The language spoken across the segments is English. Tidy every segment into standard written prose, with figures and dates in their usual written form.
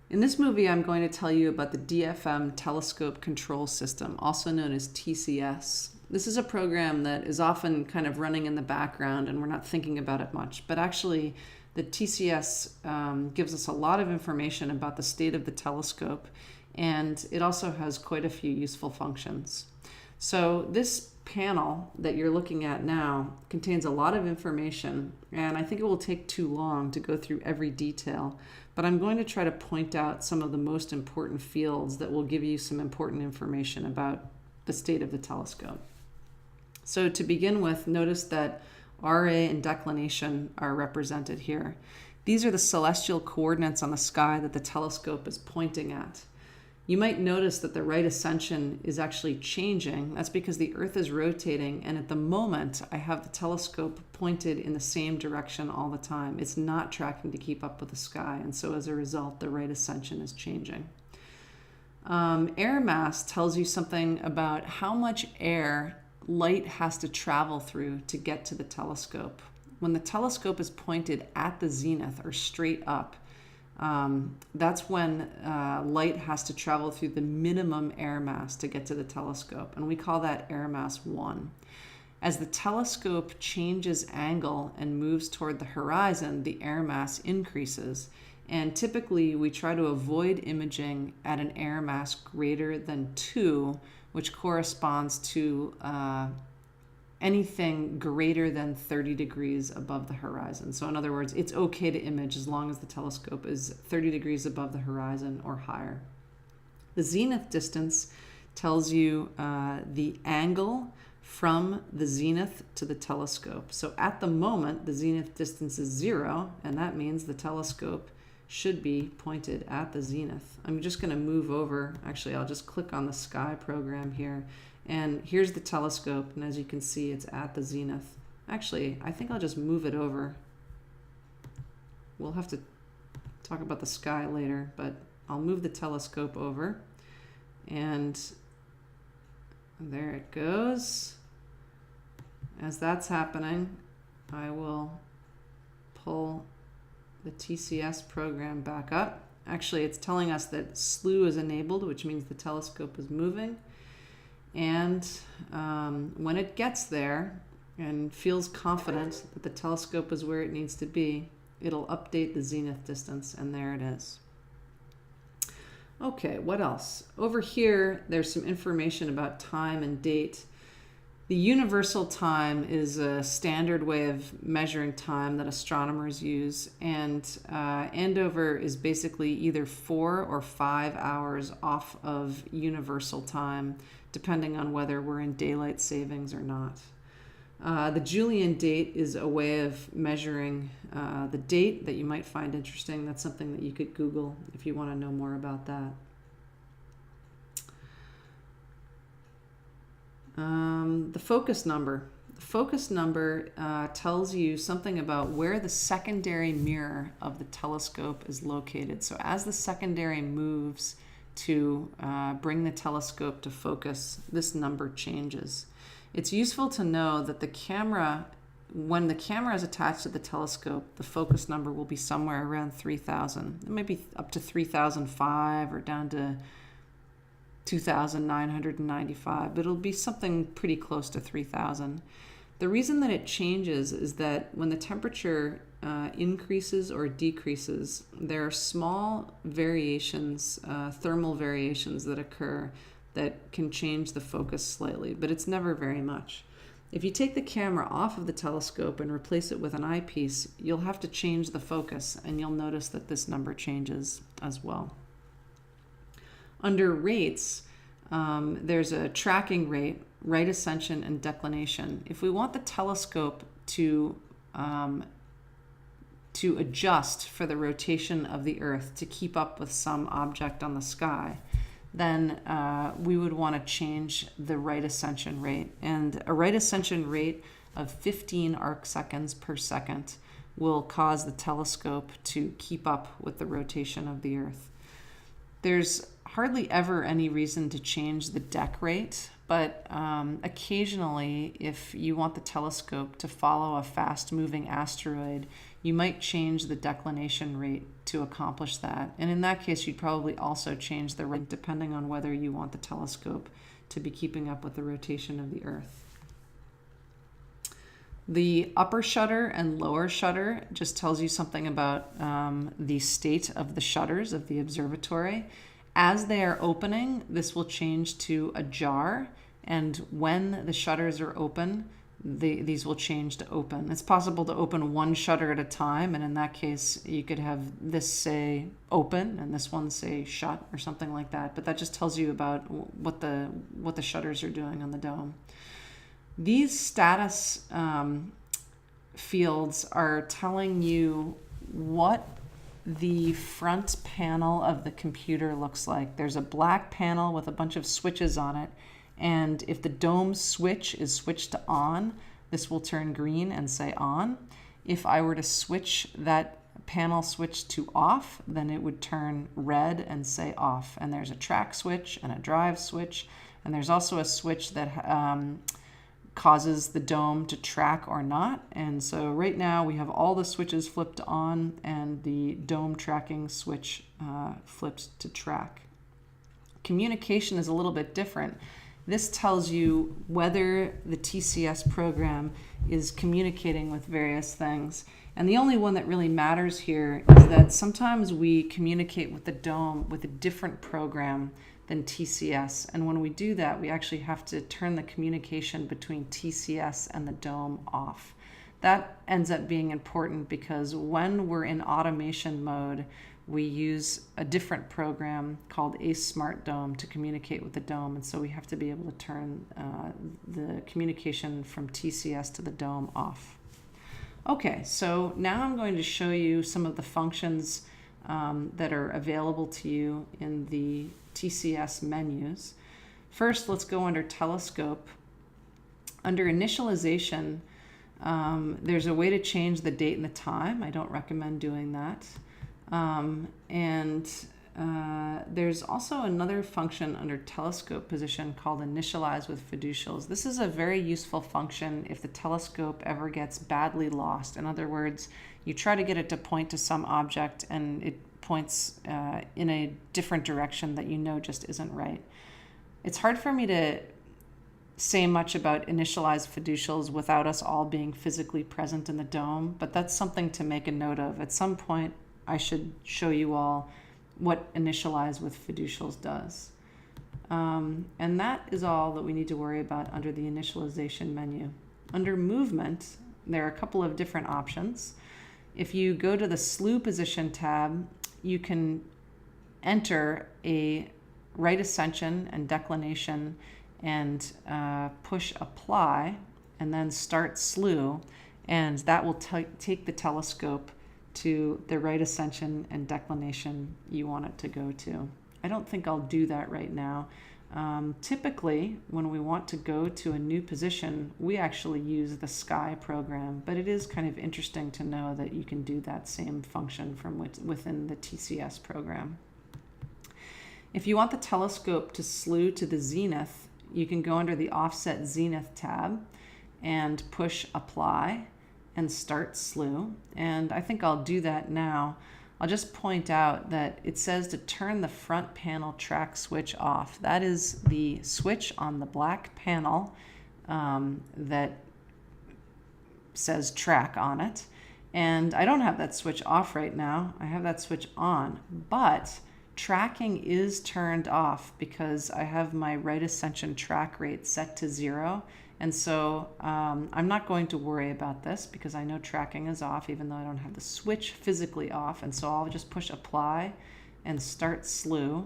In this movie, I'm going to tell you about the DFM Telescope Control System, also known as TCS. This is a program that is often kind of running in the background and we're not thinking about it much, but actually the TCS gives us a lot of information about the state of the telescope, and it also has quite a few useful functions. So this panel that you're looking at now contains a lot of information, and I think it will take too long to go through every detail, but I'm going to try to point out some of the most important fields that will give you some important information about the state of the telescope. So to begin with, notice that RA and declination are represented here. These are the celestial coordinates on the sky that the telescope is pointing at. You might notice that the right ascension is actually changing. That's because the Earth is rotating, and at the moment I have the telescope pointed in the same direction all the time. It's not tracking to keep up with the sky, and so as a result the right ascension is changing. Air mass tells you something about how much air light has to travel through to get to the telescope. When the telescope is pointed at the zenith or straight up, that's when light has to travel through the minimum air mass to get to the telescope, and we call that air mass 1. As the telescope changes angle and moves toward the horizon, the air mass increases, and typically we try to avoid imaging at an air mass greater than 2, which corresponds to anything greater than 30 degrees above the horizon. So in other words, it's okay to image as long as the telescope is 30 degrees above the horizon or higher. The zenith distance tells you the angle from the zenith to the telescope. So at the moment, the zenith distance is 0, and that means the telescope should be pointed at the zenith. I'm just going to move over. Actually, I'll just click on the sky program here. And here's the telescope, and as you can see, it's at the zenith. Actually, I think I'll just move it over. We'll have to talk about the sky later, but I'll move the telescope over. And there it goes. As that's happening, I will pull the TCS program back up. Actually, it's telling us that slew is enabled, which means the telescope is moving. And when it gets there and feels confident that the telescope is where it needs to be, it'll update the zenith distance, and there it is. Okay, what else? Over here, there's some information about time and date. The universal time is a standard way of measuring time that astronomers use, and Andover is basically either 4 or 5 hours off of universal time, depending on whether we're in daylight savings or not. The Julian date is a way of measuring the date that you might find interesting. That's something that you could Google if you want to know more about that. The focus number. The focus number tells you something about where the secondary mirror of the telescope is located. So as the secondary moves to bring the telescope to focus, this number changes. It's useful to know that the camera, when the camera is attached to the telescope, the focus number will be somewhere around 3,000. It might be up to 3,005 or down to 2,995, but it'll be something pretty close to 3,000. The reason that it changes is that when the temperature increases or decreases, there are small variations, thermal variations that occur that can change the focus slightly, but it's never very much. If you take the camera off of the telescope and replace it with an eyepiece, you'll have to change the focus, and you'll notice that this number changes as well. Under rates, there's a tracking rate, right ascension, and declination. If we want the telescope to adjust for the rotation of the Earth to keep up with some object on the sky, then we would want to change the right ascension rate. And a right ascension rate of 15 arc seconds per second will cause the telescope to keep up with the rotation of the Earth. There's hardly ever any reason to change the deck rate, but occasionally, if you want the telescope to follow a fast-moving asteroid, you might change the declination rate to accomplish that. And in that case, you'd probably also change the rate depending on whether you want the telescope to be keeping up with the rotation of the Earth. The upper shutter and lower shutter just tells you something about the state of the shutters of the observatory. As they are opening, this will change to ajar, and when the shutters are open, these will change to open. It's possible to open one shutter at a time, and in that case, you could have this say open and this one say shut or something like that. But that just tells you about what the shutters are doing on the dome. These status fields are telling you what the front panel of the computer looks like. There's a black panel with a bunch of switches on it, and if the dome switch is switched to on, this will turn green and say on. If I were to switch that panel switch to off, then it would turn red and say off. And there's a track switch and a drive switch, and there's also a switch that causes the dome to track or not. And so right now we have all the switches flipped on and the dome tracking switch flipped to track. Communication is a little bit different. This tells you whether the TCS program is communicating with various things. And the only one that really matters here is that sometimes we communicate with the dome with a different program than TCS. And when we do that, we actually have to turn the communication between TCS and the dome off. That ends up being important because when we're in automation mode, we use a different program called ACE Smart Dome to communicate with the dome. And so we have to be able to turn the communication from TCS to the dome off. Okay, so now I'm going to show you some of the functions that are available to you in the TCS menus. First, let's go under Telescope. Under Initialization, there's a way to change the date and the time. I don't recommend doing that. There's also another function under Telescope Position called Initialize with Fiducials. This is a very useful function if the telescope ever gets badly lost. In other words, you try to get it to point to some object and it points in a different direction that you know just isn't right. It's hard for me to say much about initialize fiducials without us all being physically present in the dome, but that's something to make a note of. At some point, I should show you all what initialize with fiducials does. And that is all that we need to worry about under the initialization menu. Under movement, there are a couple of different options. If you go to the slew position tab, you can enter a right ascension and declination and push apply and then start slew, and that will take the telescope to the right ascension and declination you want it to go to. I don't think I'll do that right now. Typically, when we want to go to a new position, we actually use the sky program, but it is kind of interesting to know that you can do that same function from within the TCS program. If you want the telescope to slew to the zenith, you can go under the Offset Zenith tab and push apply and start slew. And I think I'll do that now. I'll just point out that it says to turn the front panel track switch off. That is the switch on the black panel that says track on it. And I don't have that switch off right now. I have that switch on, but tracking is turned off because I have my right ascension track rate set to 0. And so I'm not going to worry about this because I know tracking is off even though I don't have the switch physically off. And so I'll just push apply and start slew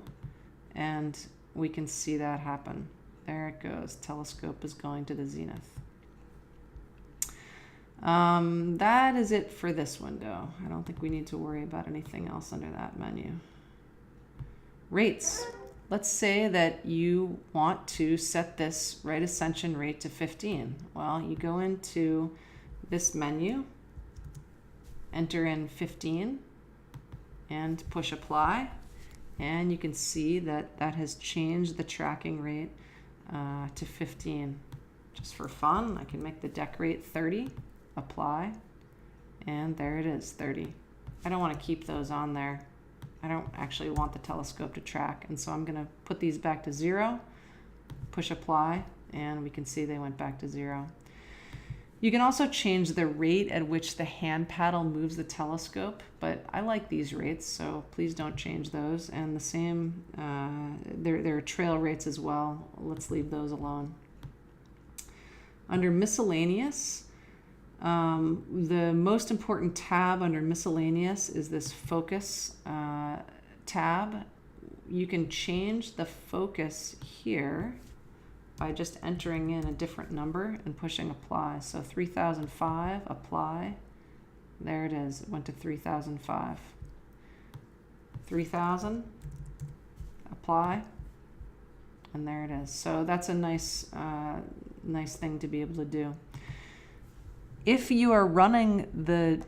and we can see that happen. There it goes. Telescope is going to the zenith. That is it for this window. I don't think we need to worry about anything else under that menu. Rates. Let's say that you want to set this right ascension rate to 15. Well, you go into this menu, enter in 15, and push apply. And you can see that that has changed the tracking rate to 15. Just for fun, I can make the deck rate 30, apply, And there it is, 30. I don't want to keep those on there. I don't actually want the telescope to track. And so I'm going to put these back to 0, push apply, and we can see they went back to 0. You can also change the rate at which the hand paddle moves the telescope, but I like these rates, so please don't change those. And the same, there are trail rates as well. Let's leave those alone. Under miscellaneous, the most important tab under miscellaneous is this focus tab. You can change the focus here by just entering in a different number and pushing apply. So 3005, apply. There it is. It went to 3005. 3000, apply. And there it is. So that's a nice thing to be able to do. If you are running the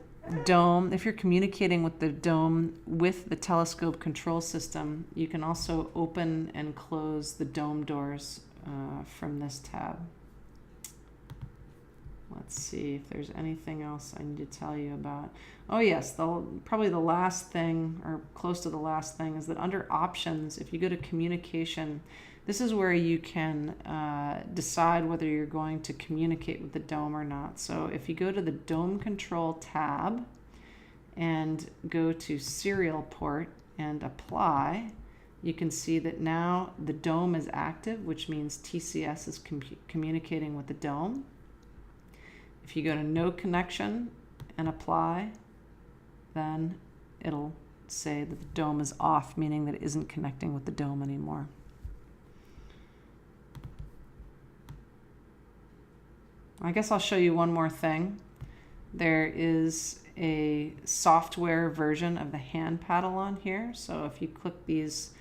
dome, if you're communicating with the dome with the telescope control system, you can also open and close the dome doors from this tab. Let's see if there's anything else I need to tell you about. Oh yes, probably the last thing, or close to the last thing, is that under options, if you go to communication, this is where you can decide whether you're going to communicate with the dome or not. So if you go to the dome control tab and go to serial port and apply, you can see that now the dome is active, which means TCS is communicating with the dome. If you go to no connection and apply, then it'll say that the dome is off, meaning that it isn't connecting with the dome anymore. I guess I'll show you one more thing. There is a software version of the hand paddle on here. So if you click these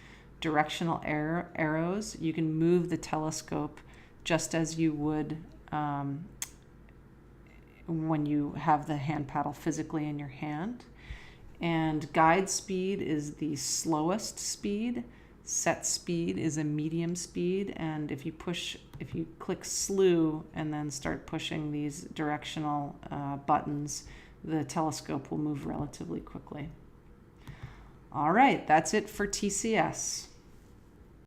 directional arrows, you can move the telescope just as you would when you have the hand paddle physically in your hand. And guide speed is the slowest speed. Set speed is a medium speed. And if you click slew and then start pushing these directional buttons, the telescope will move relatively quickly. All right, that's it for TCS.